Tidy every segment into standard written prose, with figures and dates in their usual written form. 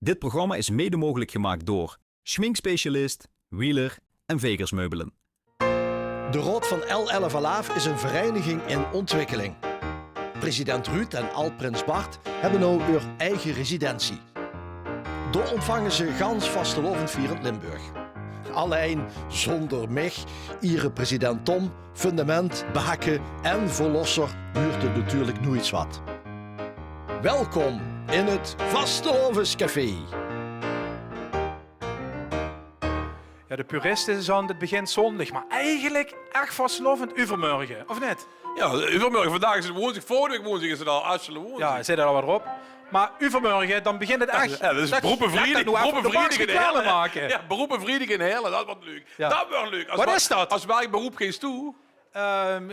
Dit programma is mede mogelijk gemaakt door schminkspecialist, Wheeler en Vegersmeubelen. De Rood van L11 Alaaf is een vereniging in ontwikkeling. President Ruud en Alt-Prins Bart hebben nu hun eigen residentie. Daar ontvangen ze gans vastelovend vierend Limburg. Alleen zonder mij, Ire president Tom, fundament, baken en verlosser huurt het natuurlijk nooit wat. Welkom in het Vastelovenscafé. Ja, de puristen zijn het begint zondag, maar eigenlijk erg vastelovend overmorgen, of net? Ja, overmorgen. Vandaag is het woensdag. Vorige week woensdag is het al Asselen woensdag. Ja, zit er al wat op. Maar overmorgen, dan begint het echt. Ja, dat is beroepenvriending in Helle. maken. Ja, beroepenvriending in Helle, dat wordt leuk. Ja. Dat wordt leuk. Wat is dat? Als werkberoep geen toe.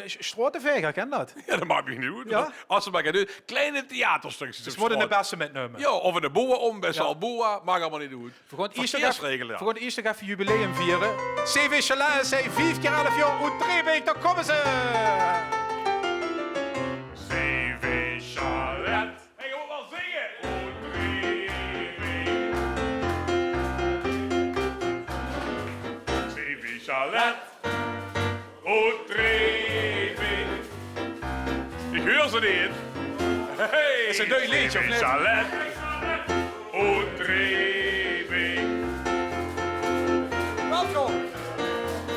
Strotenveger, ken dat? Ja, dat maakt me niet uit. Ja? Als ze maar gaan doen. Kleine theaterstukjes. Dus worden de beste metnemen. Ja, of in de boa om, best Ja. wel boa, mag allemaal niet doen. We gaan Verkeersregelen. eerst nog even jubileum vieren. CV Chalet zei 5 keer 11 jaar uit Trebeek, daar komen ze! CV Chalet. Hey, je moet wel zingen. CV Chalet. Oetreebing. Ik hoor ze niet. Hey, Is het een nieuw liedje, of niet? Chalet. Oetreebing. Welkom!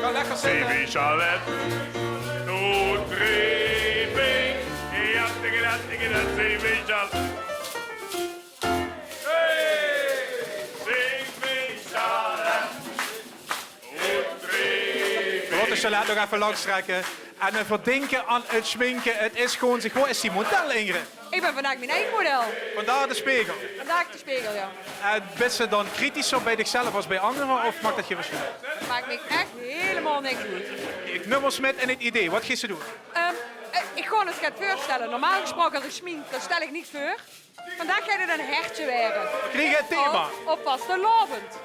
Ga lekker zitten. CV Chalet. Oetreebing. Ja, tegen dat, CV Chalet. Hey, CV Chalet. Oetreebing. We moeten Chalet nog even langstrekken. En we verdenken aan het schminken. Het is gewoon zich. Hoe is die model, Ingrid? Ik ben vandaag mijn eigen model. Vandaar de spiegel. Vandaag de spiegel, ja. En ben je dan kritischer bij zichzelf als bij anderen? Of maakt dat je verschil? Dat maakt me echt helemaal niks uit. Ik nummersmit en het idee. Wat gaat ze doen? Ik ga het gaat voorstellen. Normaal gesproken als ik schmink, dan stel ik niks voor. Vandaag ga je een hertje weeren. Krijg je het thema? Op vastelovend.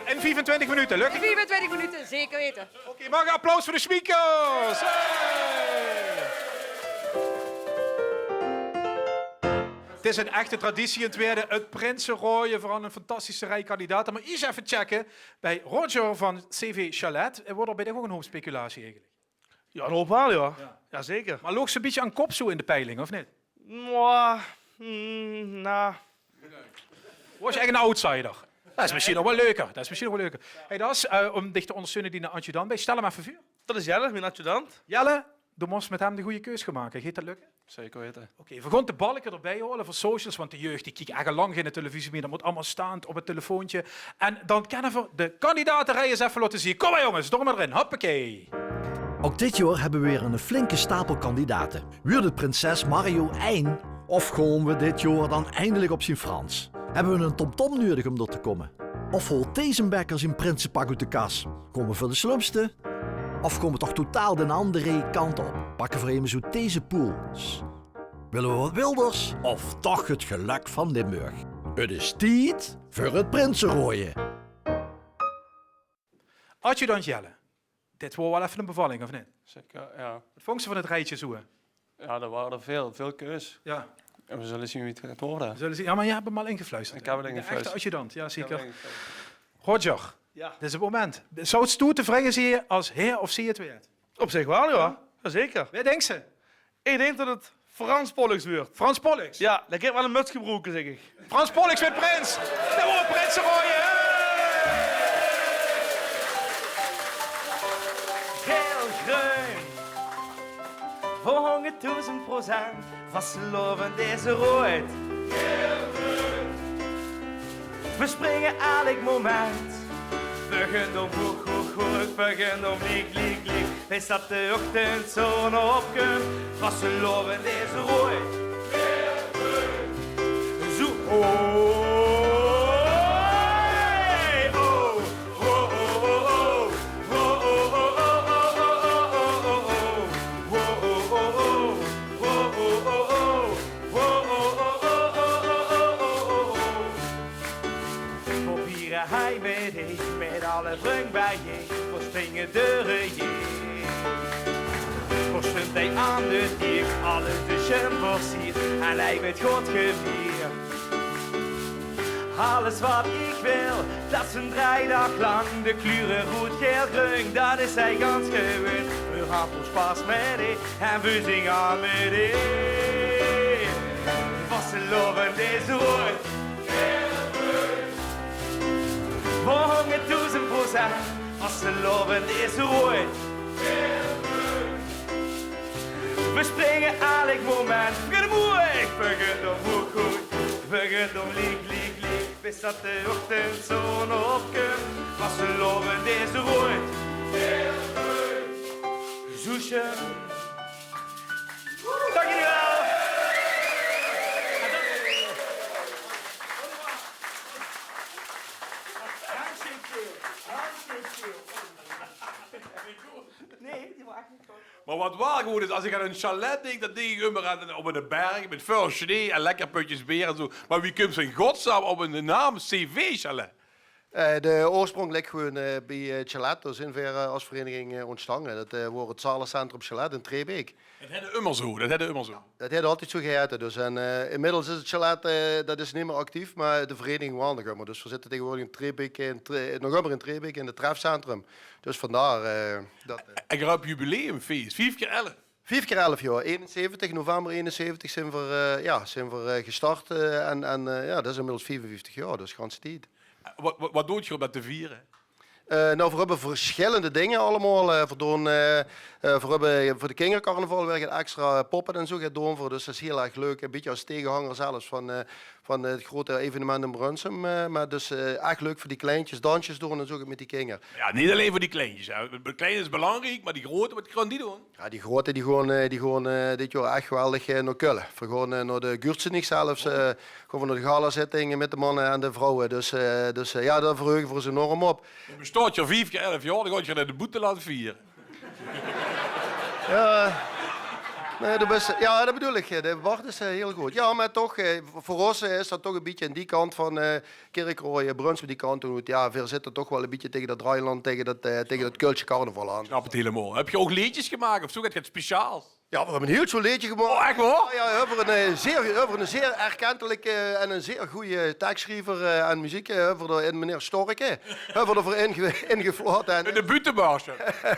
In 25 minuten, lukt het? 24 minuten, zeker weten. Oké, mag een applaus voor de schminkers! Hey! Het is een echte traditie in het tweede. Het Prinsenrooien, vooral een fantastische rij kandidaten. Maar eens even checken bij Roger van CV Chalet. Wordt er bij dit ook een hoop speculatie eigenlijk? Ja, een hoop wel, ja. Jazeker. Maar loog ze een beetje aan kop zo in de peiling, of niet? Nou. Was je echt een outsider? Dat is misschien nog wel leuker. Hey, dat is om dich te ondersteunen die naar adjudant bij. Stel hem even voor. Dat is Jelle, mijn adjudant. Jelle, du moest met hem de goede keus gaan maken. Gaat dat lukken? Zeker weten. Oké, we gaan de balken erbij houden voor socials, want de jeugd die kijkt eigenlijk lang geen televisie meer. Dat moet allemaal staand op het telefoontje. En dan kennen we de kandidatenrij eens even laten zien. Kom maar jongens, door maar erin. Hoppakee. Ook dit jaar hebben we weer een flinke stapel kandidaten. Wordt het prinses Mario Eijn? Of gaan we dit jaar dan eindelijk op zijn Frans? Hebben we een tomtom nodig om door te komen? Of holt Tezenbekker zijn prinsenpak uit de kas? Komen we voor de slumste? Of komen we toch totaal de andere kant op? Pakken we even zo deze pools? Willen we wat wilders? Of toch het geluk van Limburg? Het is tijd voor het prinsenrooien. Adjudant Jelle, dit wordt wel even een bevalling, of niet? Zeker, ja. Wat vond ze van het rijtje zoeken? Ja, er waren er veel keus. Ja. En we zullen zien wie het gaat worden. Zullen ze... Ja, maar jij hebt hem al ingefluisterd. Ik heb het De ingefluisterd. echte adjudant, ja zeker. Ja, Roger, Ja. dit is het moment. Zou het stoer te vragen zie je als heer of zie je het weer? Op zich wel, ja. Jazeker. Wat denkt ze? Ik denk dat het Frans Pollux wordt. Frans Pollux. Ja, dat heeft wel een muts gebroken, zeg ik. Frans Pollux met Prins. Dat wordt Prinsenrooien. Heel groen. Voor 100.000%. Vastelovend deze rood. We springen elk moment. We gaan om hoog, hoog, hoog. We gaan om lieg, lieg, lieg. Wij staat de ochtendzon op. Vastelovend deze rood. Zo hoog. Hij met ik, met alle vrienden bij je, voor springen deuren je. Voor stond hij aan de dier, alles de schim versiert, en hij werd God gevierd. Alles wat ik wil, dat is een draaidag lang. De kleuren rood, geel, groen, dat is hij ganz gewoon. We gaan voor spaas met die en we zingen met die. Was ze loven deze rood. We hangen 1000%, was ze loven deze rood. We springen elk moment, vergeet mooi, vergeet om hoe goed. Vergeet om lieg, bis dat de ochtendzon opkomt. Was ze loven deze rood. Zoesje. Dank jullie wel. Nee, die was echt niet goed. Maar wat waar goed is, als ik aan een chalet denk, dan denk ik immer op een berg met veel sneeuw en lekker putjes bier en zo. Maar wie komt in godsnaam op een naam CV-chalet? De oorsprong ligt gewoon bij Chalet, dus in ver als vereniging ontstaan. Dat wordt het Zalencentrum Chalet in Trebeek. Dat hadden immer zo, dat hadden immer zo. Dat heeft altijd zo geheten. Dus. En, inmiddels is het Chalet dat is niet meer actief, maar de vereniging wel nog immer. Dus we zitten tegenwoordig in Trebeek, nog immer in Trebeek in het trefcentrum. Dus vandaar dat... En je hebt jubileumfeest, 5 keer 11. 5 keer 11 jaar, 71, november 71 zijn we gestart en ja, dat is inmiddels 55 jaar, dus ganse tijd. Wat doe je om dat te vieren? Nou, we hebben verschillende dingen allemaal. We hebben voor de kindercarnaval weer extra poppen en zo gedaan voor. Dus dat is heel erg leuk. Een beetje als tegenhanger zelfs van het grote evenement in Brunsum. Maar dus echt leuk voor die kleintjes, dansjes doen en zo met die kinderen. Ja, niet alleen voor die kleintjes. Hè. De kleine is belangrijk, maar die grote, wat gaan die doen? Ja, die grote die gaan dit jaar echt geweldig naar Kullen. We gaan naar de Gurtsenich zelfs. Gaan we naar de gala-zitting met de mannen en de vrouwen. Dus ja, daar verheugen we ze enorm op. Je bestaat je 5 keer 11 jaar, dan ga je naar de boete laten vieren. Ja, nee, dat bedoel ik. De wacht is heel goed. Ja, maar toch, voor ons is dat toch een beetje aan die kant van Kerkrooy, Brunsum, die kant toe. Ja, we zitten toch wel een beetje tegen dat draailand, tegen dat Kultje carnaval aan. Ik snap het helemaal. Heb je ook liedjes gemaakt of zo? Dat het speciaals? Ja, we hebben een heel zo'n liedje gemaakt. Oh, echt waar? Ja, over een zeer erkentelijke en een zeer goede tekstschrijver en muziek. En meneer Storke. Hebben we ervoor ingefloten. In de butenbaasje.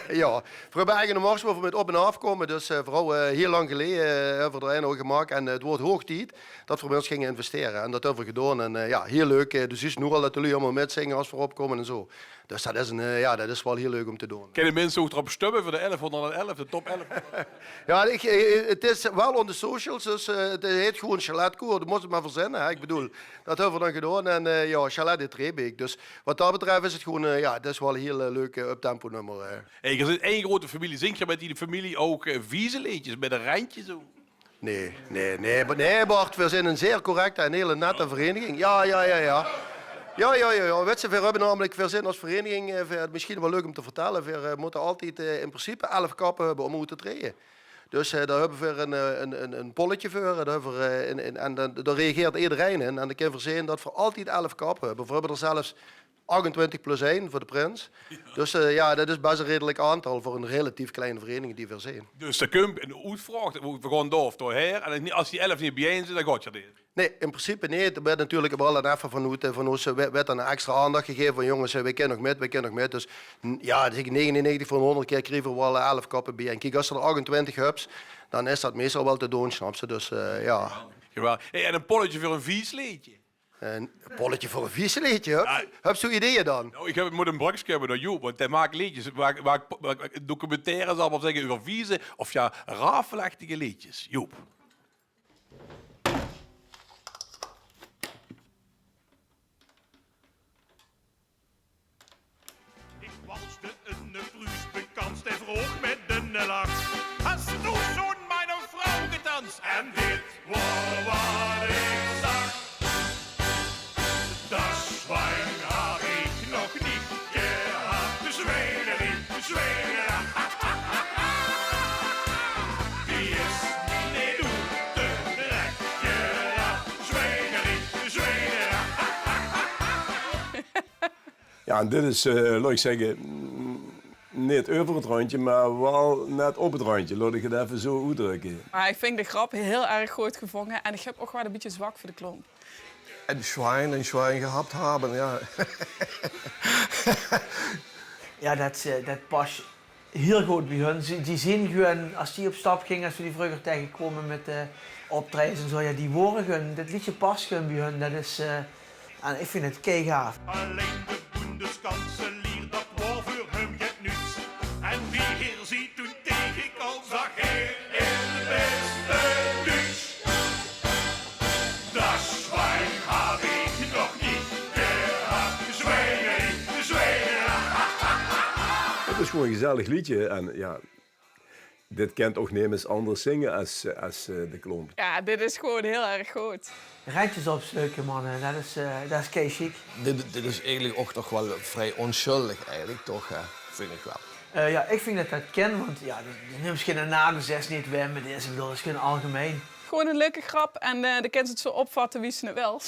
Ja, we hebben eigenlijk een mars waar we met op en af komen. Dus vooral heel lang geleden hebben we er een gemaakt. En het wordt hoog tijd dat we bij ons gingen investeren. En dat hebben we gedaan. En ja, heel leuk. Dus is nu al dat jullie allemaal metzingen als we opkomen en zo. Dus dat is wel heel leuk om te doen. Kunnen mensen ook erop stemmen voor de 1111, de top 11? Ja, het is wel on de socials, dus het heet gewoon Chaletkoor. Dat moet je maar verzinnen. Hè. Ik bedoel, dat hebben we dan gedaan. En ja, Chalet in Trebeek. Dus wat dat betreft is het gewoon, ja, het is wel een heel leuk uptempo nummer. Hey, er zit één grote familie. Zing je met die familie ook vieze liedjes met een randje zo? Nee, Bart, we zijn een zeer correcte en hele nette vereniging. Ja. Weet je, we hebben namelijk veel zin als vereniging, misschien wel leuk om te vertellen, we moeten altijd in principe 11 kappen hebben om te treden. Dus daar hebben we een polletje voor, daar reageert iedereen in. En dan kan je zien dat we altijd 11 kappen hebben. We hebben er zelfs 28 plus 1 voor de prins. Ja. Dus ja, dat is best een redelijk aantal voor een relatief kleine vereniging die we zijn. Dus de kump en de uitvraagt, we gaan doorheen. En als die 11 niet bijeen zijn, dan gaat je dit. Nee, in principe niet. Er werd natuurlijk wel een even van ons werd dan extra aandacht gegeven van jongens, wij kunnen nog met. Dus ja, 99 van 100 keer kregen we wel 11 kappen bij. En kijk, als er 28 hebt, dan is dat meestal wel te doen, snap je? Dus ja. Hey, en een polletje voor een vies liedje. Een polletje voor een vies liedje, heb je zo'n ideeën dan? Nou, ik moet een brugje hebben naar Joep, want hij maakt liedjes. Waar documentaires allemaal zeggen over vieze of ja, rafelachtige liedjes. Joep. Ik walste een bruis bekend en vroeg met de lach. Hast du schon meine Frau getanzt? En dit was wat ik zag. Das Schwein hab ich noch nicht gehabt. De Schweinerin, die is niet uit de rekje. Schweinerin. Ja, en dit is, laat ik zeggen, niet over het randje, maar wel net op het randje. Laat ik het even zo uitdrukken. Maar ik vind de grap heel erg goed gevangen en ik heb ook wel een beetje zwak voor de klomp. Een Schwein gehad hebben, ja. Ja, dat past heel goed bij hun. Die zien gewoon, als die op stap gingen, als we die vroeger tegenkwamen met optredens en zo, ja, die woorden gewoon, dit liedje past gewoon bij hun. Dat is, en ik vind het keigaaf. Alleen de Bundeskanselier, dat was voor hem het niets. En wie hier ziet toen tegenkwam, zag hij in de beste Duits. Dat Schwein heb ik nog niet gehad. De Zweden. Het is gewoon een gezellig liedje. En ja, dit kent ook nemens anders zingen als de klomp. Ja, dit is gewoon heel erg goed. Rijtjes opstukken, mannen, dat is kei chic. Dit is eigenlijk ook toch wel vrij onschuldig, eigenlijk, toch? Vind ik wel. Ja, ik vind dat dat ken, want ja, die neemt geen nagel 6 niet weg, maar deze bedoel, dat is gewoon algemeen. Gewoon een leuke grap en de kind het zo opvatten wie ze het wel.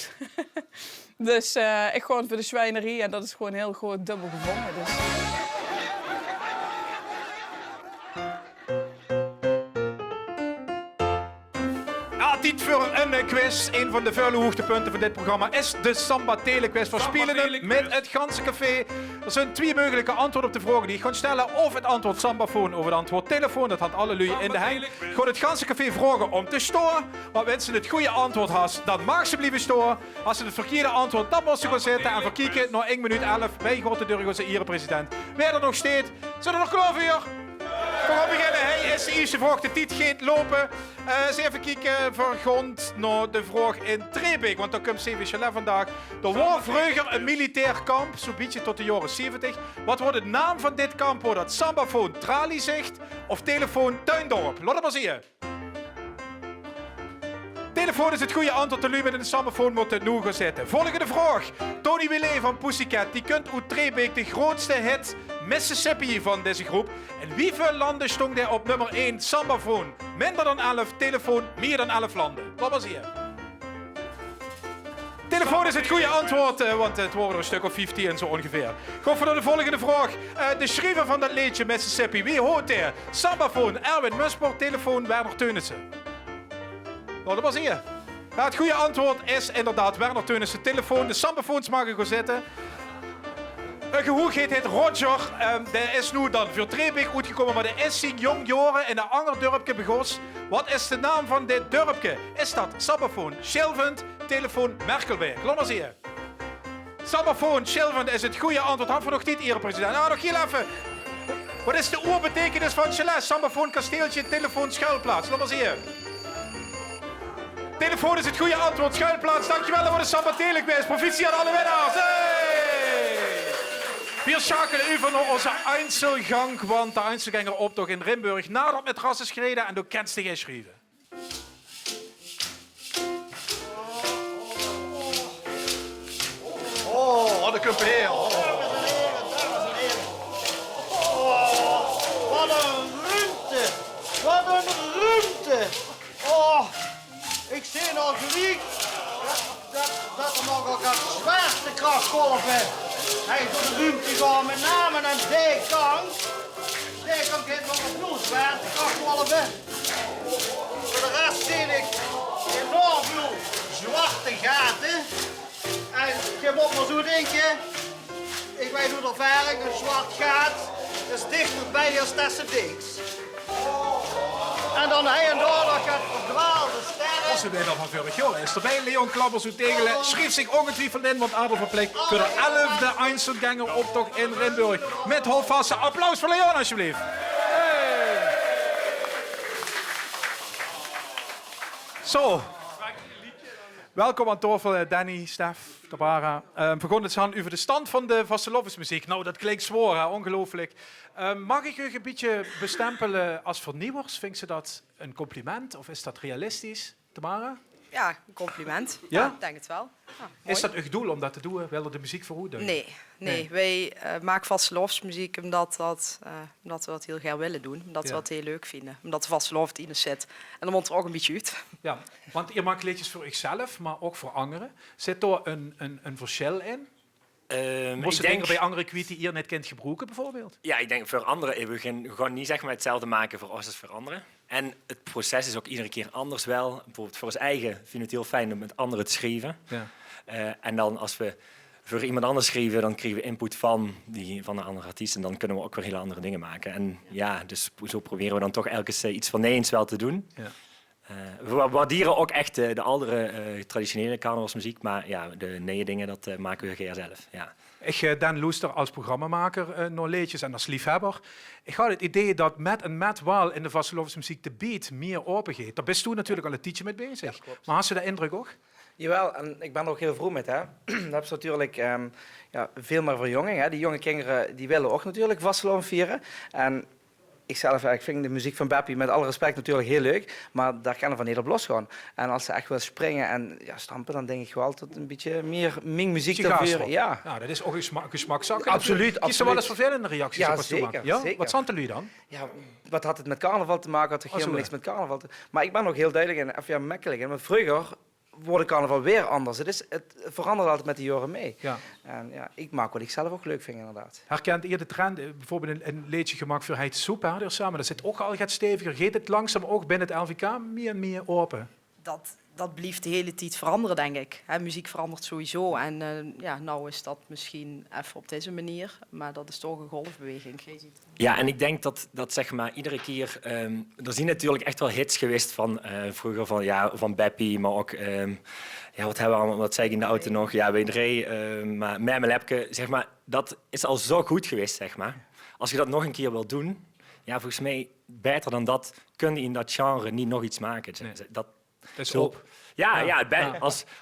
Dus ik gewoon voor de zwijnerie en dat is gewoon heel goed dubbel gevonden. Dus. Tijd voor een quiz. Een van de vuile hoogtepunten van dit programma is de Samba Telequiz. We spelen hem met het ganse café. Er zijn 2 mogelijke antwoorden op de vragen die ik ga stellen. Of het antwoord sambafoon of het antwoord telefoon. Dat had alle lui in de hang. Ik ga het ganse café vragen om te storen. Want als ze het goede antwoord has, dan mag ze blijven storen. Als ze het verkeerde antwoord, dan moet ze gaan zitten en verkijken. Na 1 minuut 11 bij Grote Durgose Ire-president. Weer er nog steeds. Zijn er nog klaar voor? We gaan beginnen. Hij is de eerste vraag. De tijd gaat lopen. Eens even kijken vergrond naar de vraag in Trebeek. Want daar komt CV Chalet vandaag. Er was vroeger een militair kamp, zo'n beetje tot de jaren 70. Wat wordt de naam van dit kamp? Wordt dat sambafoon Traliezicht of telefoon Tuindorp? Laat het maar zien. Telefoon is het goede antwoord. De lui met een sambafoon moet het nu gaan zetten. Volgende vraag. Tony Willet van Pussycat. Die kunt uit Trebeek de grootste hit Mississippi van deze groep. En wieveel landen stond hij op nummer 1 sambafoon? Minder dan 11, telefoon meer dan 11 landen. Wat was hier? Telefoon is het goede antwoord, want het worden er een stuk of 15 en zo ongeveer. Goed voor de volgende vraag. De schrijver van dat liedje Mississippi, wie hoort hij? Sambafoon, Erwin Muspoort, telefoon Werner Teunissen. Wat was hier? Ja, het goede antwoord is inderdaad Werner Teunissen, telefoon. De sambafoons mogen gaan zitten. Een gehoogheid heet Roger. Die is nu dan voor Trebeek uitgekomen, maar die is zijn jong jaren in een ander dorpje begos. Wat is de naam van dit dorpje? Is dat sambafoon Schilvend, telefoon Merkelberg? Laat maar zien. Sambafoon Schilvend is het goede antwoord. Had we nog niet, Ere-president? Nou, nog heel even. Wat is de oerbetekenis van Chalet? Sambafoon Kasteeltje, telefoon Schuilplaats. Laat maar zien. Telefoon is het goede antwoord. Schuilplaats, dankjewel voor de Samba Telequiz. Proficiat aan alle winnaars. Hey! We schakelen even naar onze Einzelgang, want de Einzelgangeroptocht in Rimburg nadat met ras is gereden en door kennst jij schrijven. Oh, wat een kuppeheer. Oh. Wat een ruimte! Wat een ruimte! Oh, ik zie nog gelijk dat er nog ook een zwaartekrachtgolven. Hij is door de ruimte gaan, met name aan deze kant. Deze kant heeft nog een veel zwaartekrachtgolven. Voor de rest zie ik enorm veel zwarte gaten. En je moet maar zo denken, ik weet uit ervaring, een zwart gat is dichterbij als tussen niks. En dan hij en daar nog gaat verdwaalde sterren. Onze winnaar van vorig jaar is erbij. Leon Klappers uit Tegelen schreef zich ongetwijfeld in, want Adel verplicht voor de 11e Einzelgangeroptocht in Rimburg. Met hoofdvaste applaus voor Leon, alsjeblieft. Hey. Zo. Welkom aan tafel, Danny, Stef, Tabara. We gaan het gaan over de stand van de vastelovensmuziek. Nou, dat klinkt zwaar, hè? Ongelooflijk. Mag ik u een beetje bestempelen als vernieuwers? Vindt ze dat een compliment of is dat realistisch, Tamara? Ja, een compliment. Ja? Ik denk het wel. Ja, is dat uw doel om dat te doen? Wil je de muziek voorhoeden? Nee. Wij maken vastelovensmuziek omdat we dat heel graag willen doen. Omdat we dat heel leuk vinden. Omdat de vastelovend in zit. En dan moet er ook een beetje uit. Ja, want je maakt liedjes voor zichzelf, maar ook voor anderen. Zit er een verschil in? Moest je dingen bij anderen kwijt die hier net kent gebruiken, bijvoorbeeld? Ja, ik denk voor anderen, we gaan niet zeg maar, hetzelfde maken voor ons als voor anderen. En het proces is ook iedere keer anders wel. Bijvoorbeeld voor ons eigen vinden we het heel fijn om met anderen te schrijven. Ja. En dan als we voor iemand anders schrijven, dan krijgen we input van een andere artiest. En dan kunnen we ook weer hele andere dingen maken. En ja, dus zo proberen we dan toch elke iets van Nederlands wel te doen. Ja. We waarderen ook echt de andere traditionele carnavalsmuziek. Maar ja, de nieuwe dingen, dat maken we GR zelf. Ja. Ik Dan Loester als programmamaker nog liedjes en als liefhebber. Ik had het idee dat met wel in de vastelovensche muziek de beat meer open gaat. Daar bent toen natuurlijk al een tijdje mee bezig. Ja, maar had je de indruk ook? Jawel, en ik ben er ook heel vroeg met. Hè. Dat heb je natuurlijk veel meer verjonging. Hè. Die jonge kinderen die willen ook natuurlijk vasteloven vieren. En ik vind de muziek van Beppie met alle respect natuurlijk heel leuk, maar daar kan er van niet op losgaan. En als ze echt wil springen en stampen, dan denk ik wel dat een beetje meer muziek te vieren. Ja. Nou, dat is ook een geschmakszaak. Absoluut. Is er wel eens vervelende reacties ja, op zeker, ja? zeker. Wat zijn jullie dan? Ja, wat had het met carnaval te maken? Had er helemaal niks met carnaval te... Maar ik ben ook heel duidelijk en even makkelijk. Want vroeger wordt carnaval weer anders. Het verandert altijd met de jaren mee. Ja. En ja, ik maak wat ik zelf ook leuk vind, inderdaad. Herkent je de trend? Bijvoorbeeld een liedje gemaakt voor Heid Soep, hè, samen. Dat zit ook al gaat steviger. Gaat het langzaam ook binnen het LVK meer en meer open? Dat blijft de hele tijd veranderen, denk ik. Muziek verandert sowieso. En nou is dat misschien even op deze manier. Maar dat is toch een golfbeweging. Ja, en ik denk dat zeg maar iedere keer... er zijn natuurlijk echt wel hits geweest van vroeger van Beppie, maar ook... wat hebben we allemaal? Wat zei ik in de auto nog? Ja, Wederee, maar Met mijn Lepke, zeg maar. Dat is al zo goed geweest, zeg maar. Als je dat nog een keer wil doen... Ja, volgens mij, beter dan dat kun je in dat genre niet nog iets maken. Nee. Dat is op. Ja.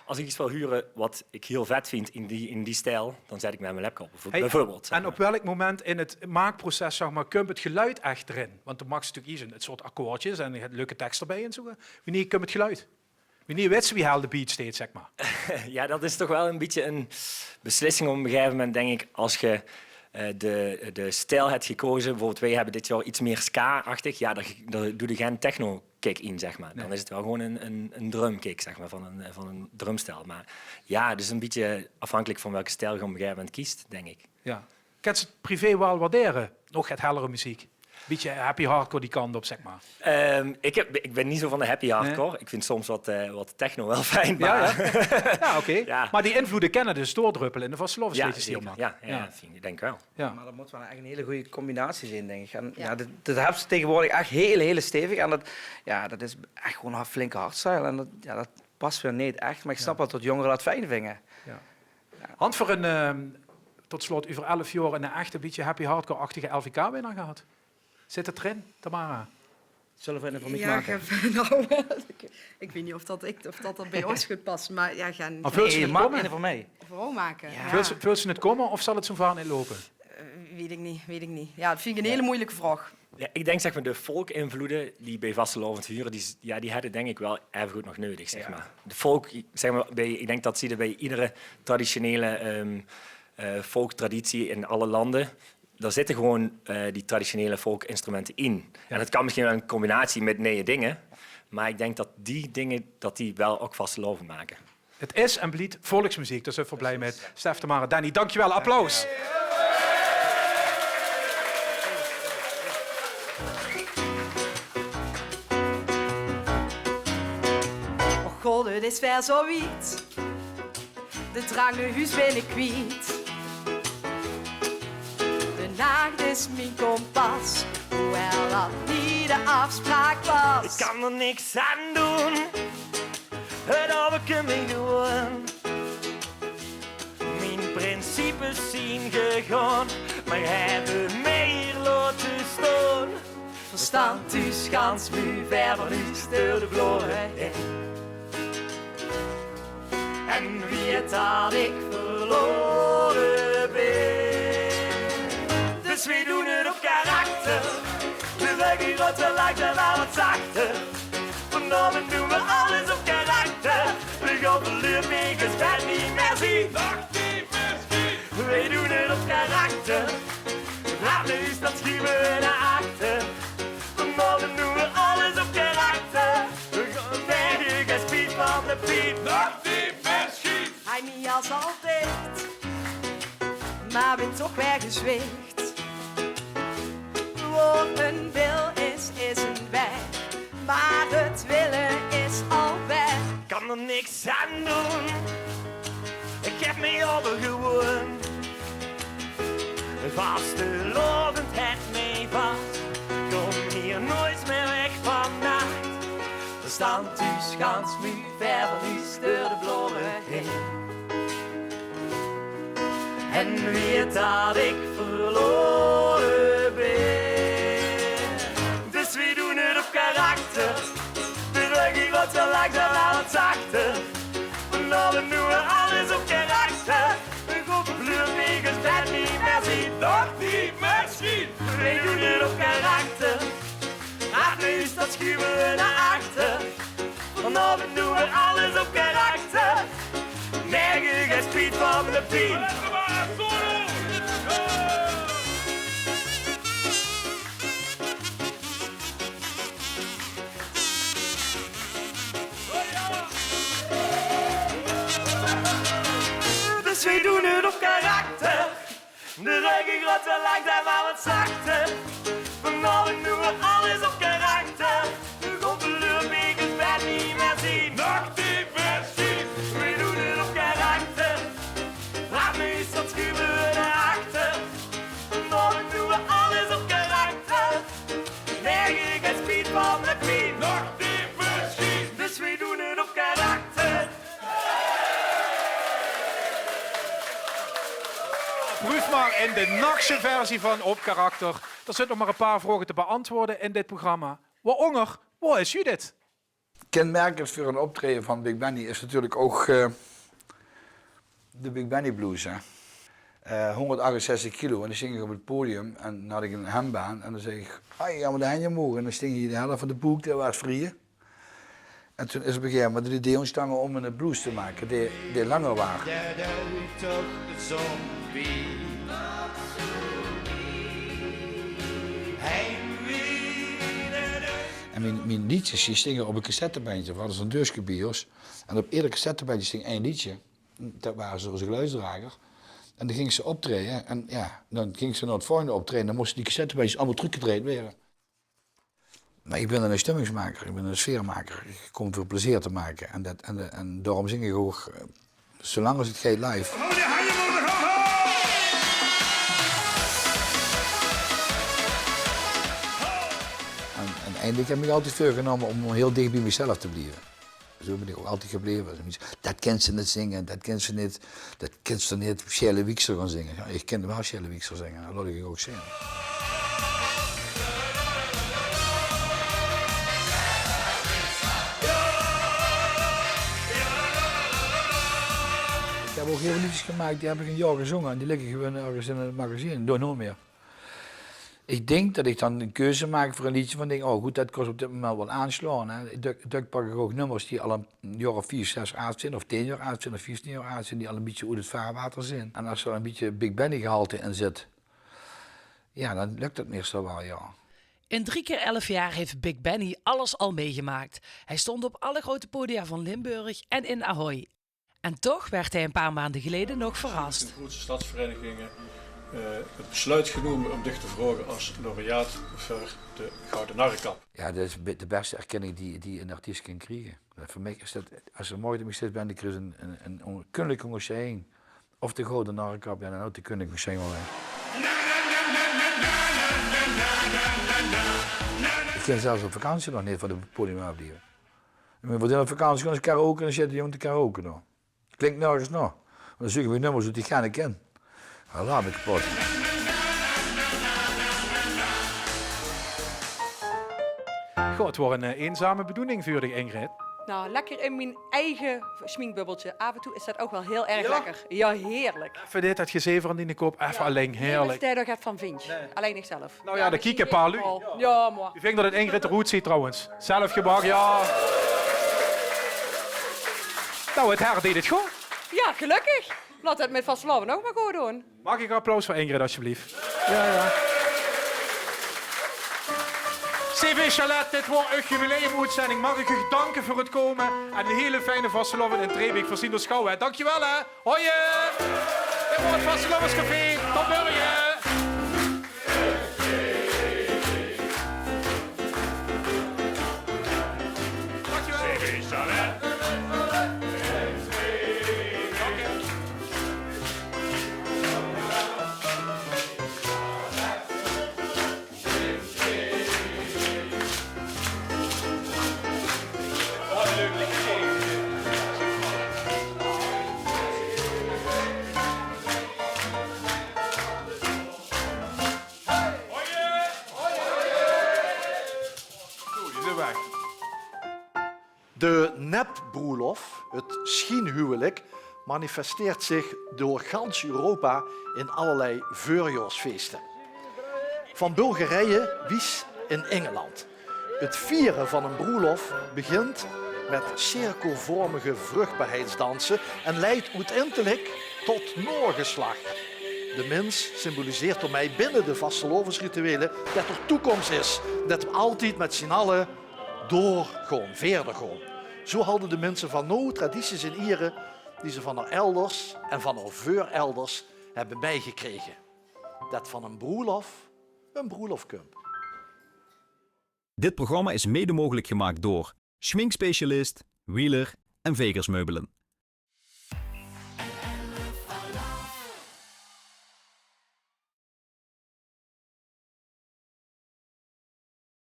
Als ik iets wil huren wat ik heel vet vind in die stijl, dan zet ik Met mijn Lepke op, bijvoorbeeld. En op welk moment in het maakproces, zeg maar, komt het geluid echt erin? Want dan mag je natuurlijk kiezen, het soort akkoordjes en je hebt leuke tekst erbij en zo. Wanneer komt het geluid? Wanneer weet ze wie haalt de beat steeds, zeg maar? Ja, dat is toch wel een beetje een beslissing op een gegeven moment, denk ik, als je de stijl hebt gekozen. Bijvoorbeeld, wij hebben dit jaar iets meer ska-achtig. Ja, daar doe je geen techno-kick in, zeg maar. Dan is het wel gewoon een drumkick, zeg maar, van een drumstijl. Maar ja, het is een beetje afhankelijk van welke stijl je op een gegeven moment kiest, denk ik. Ja. Kan je het privé wel waarderen? Nog het hellere muziek? Beetje happy hardcore die kant op, zeg maar. Ik ben niet zo van de happy hardcore. Nee. Ik vind soms wat techno wel fijn. Maar... Ja, oké. Ja. Maar die invloeden kennen dus doordruppelen in de vastelovensliedjes hier. Ja, ik denk wel. Ja. Maar dat moet wel echt een hele goede combinatie zijn, denk ik. En, dat hebben ze tegenwoordig echt hele stevig. En dat is echt gewoon een flinke hardstyle. En dat past weer niet echt. Maar ik snap wel dat jongeren dat fijn vinden. Ja. Hand voor tot slot, over 11 jaar een echte beetje happy hardcore-achtige LVK-winnaar gehad. Zit het erin, Tamara? Zullen we een voor maken? Ik weet niet of dat bij ons goed past, maar ja, gaan. Maar vul ze het komen? Voor mij. Vooral maken. Ja. Vul ze het komen of zal het zo vaak niet lopen? Weet ik niet. Ja, dat vind ik een hele moeilijke vraag. Ja, ik denk zeg maar de volkinvloeden die bij vastelovend huren, die hadden denk ik wel even goed nog nodig, zeg maar. De folk, zeg maar, ik denk dat zie je bij iedere traditionele folktraditie in alle landen. Daar zitten gewoon die traditionele folkinstrumenten in. Ja. En het kan misschien wel een combinatie met nieuwe dingen, maar ik denk dat die dingen die wel ook vastelovend maken. Het is en blijft volksmuziek, daar zijn we blij met. Stef, Tamara, Danny, dankjewel, applaus. Oh god, het is weer zo wiet. De drang naar huis ben ik kwijt. De nacht is mijn kompas, hoewel dat niet de afspraak was. Ik kan er niks aan doen, het overkomt me gewoon. Mijn principes zijn gegaan, maar hebben mij hier laten staan. Verstand u schans, mu verder nu stil de gloren in. En wie het had ik verloren ben. Dus we doen het op karakter. De weg hier uit de lijken wel wat zachter. Vanavond doen we alles op karakter. We gaan verliezen wegens ben niet meer zien. We doen het op karakter. Laat nu is dat schuiven naar achter. Vanavond doen we alles op karakter. We gaan weg, geen speed van de Piet. Hij niet als altijd, maar ben toch weer gezwicht. Wat een wil is een weg, maar het willen is al weg. Kan er niks aan doen, heb me over gewoon. Vastelovend het mee vast. Kom hier nooit meer weg vannacht. Er staan thuis gans nu ver van u door de bloren heen. En weet dat ik verloren ben. Dus we doen het op karakter. De ruggie wordt zo langzaam aan het zachten. Vanavond doen we alles op karakter. Een grote vluurvliegers bed niet meer zien. Nog niet meer zien. We doen het op karakter. Ach, nu is dat schuiven we naar achter. Vanavond doen we alles op karakter. Nergens geen spiet van de pien. Dus we doen het op karakter. De ruggen grot en langzaam aan het zachten. Vanavond doen we alles op karakter. De godverleurwegen bed niet meer zien. Nog niet meer zien. We doen het op karakter. Laat me eens dat schuiven we naar achter. Vanavond doen we alles op karakter. Nergens geen speed van de pien. Nog niet meer zien. Dus we doen het op karakter. Proef maar in de Nachtse versie van Op Karakter. Er zitten nog maar een paar vragen te beantwoorden in dit programma. Waaronder, wat is Judith? Kenmerkend voor een optreden van Big Benny is natuurlijk ook de Big Benny Blues. Hè. 168 kilo en dan zing ik op het podium en dan had ik een hembaan en dan zeg ik, hey, ga maar de handen omhoog en dan sting je de helft van de boek, dat was vrije. En toen is op een gegeven moment de idee ontstaan om een blues te maken, die langer waren. En mijn liedjes die stingen op een cassettebandje. We hadden zo'n deurskebier's. En op ieder cassettebandje sting één liedje. Dat waren ze als geluidsdrager. En dan ging ze optreden. En ja, dan ging ze naar het volgende optreden. Dan moesten die cassettebandjes allemaal teruggetreden worden. Maar ik ben een stemmingsmaker, ik ben een sfeermaker. Ik kom voor plezier te maken. En daarom zing ik ook, zolang als het gaat live. En eindelijk heb ik altijd voorgenomen om heel dicht bij mezelf te blijven. Zo ben ik ook altijd gebleven. Dat kent ze niet zingen, dat kent ze niet Shelle Wiekster gaan zingen. Ja, ik kende wel Shelle Wiekster zingen, dat laat ik ook zingen. Ik heb ook heel veel liedjes gemaakt, die heb ik een jaar gezongen en die liggen gewoon ergens in het magazine, door nooit meer. Ik denk dat ik dan een keuze maak voor een liedje van denk, oh goed, dat kost op dit moment wel aanslaan. Hè. Ik pak ook nummers die al een jaar of 4, 6 oud zijn, of 10 jaar oud zijn, of 15 jaar oud zijn, die al een beetje uit het vaarwater zijn. En als er een beetje Big Benny gehalte in zit, ja, dan lukt het meestal wel, ja. In 3 keer 11 jaar heeft Big Benny alles al meegemaakt. Hij stond op alle grote podia van Limburg en in Ahoy. En toch werd hij een paar maanden geleden nog verrast. In de grootste stadsverenigingen het besluit genomen om dich te vragen als laureaat voor de Gouden Narrenkap. Ja, dat is de beste erkenning die een artiest kan krijgen. Voor mij is dat, als er mooi is ben ik er een koninklijke onderscheiding. Of de Gouden Narrenkap, ja, dan ook de koninklijke onderscheiding. Ik kan zelfs op vakantie nog niet van de podium afblijven. We worden op vakantie gaan eens karaoke en dan zitten die jongen te karaoke nog. Klinkt nergens nog. Dan zoeken we nummers die ik geen ken. Dan laat me kapot. Goh, het wordt een eenzame bedoeling voor dich, Ingrid. Nou, lekker in mijn eigen schminkbubbeltje. Af en toe is dat ook wel heel erg lekker. Ja, heerlijk. Even dit, het gezever in de kop, even alleen, heerlijk. Nee, dat je van vind. Nee. Alleen ik zelf. Nou ja, de kieken palu. Ja, mooi. U vindt dat het Ingrid de roet ziet trouwens. Zelf gebakken, ja. Nou, het haar deed het goed. Ja, gelukkig. Laat het met vastelovend ook maar goed doen. Mag ik een applaus voor Ingrid, alsjeblieft? Ja. CV Chalet, dit wordt een jubileumuitzending. Mag ik u danken voor het komen en een hele fijne vastelovend in Trebeek voor Sindel Schouwen. Dankjewel hè. Hoi! Dit wordt het Vastelovenscafé. Tot morgen! De nepbroelof, het schienhuwelijk, manifesteert zich door gans Europa in allerlei voorjaarsfeesten. Van Bulgarije wies in Engeland. Het vieren van een broelof begint met cirkelvormige vruchtbaarheidsdansen en leidt uiteindelijk tot nageslacht. De mens symboliseert door mij binnen de vastelovensrituelen dat er toekomst is. Dat we altijd met z'n allen doorgaan, verder gaan. Zo hadden de mensen van nou tradities in Ieren die ze van haar elders en van haar voorelders hebben meegekregen. Dat van een broelof komt. Dit programma is mede mogelijk gemaakt door schminkspecialist, Wheeler en Vegersmeubelen.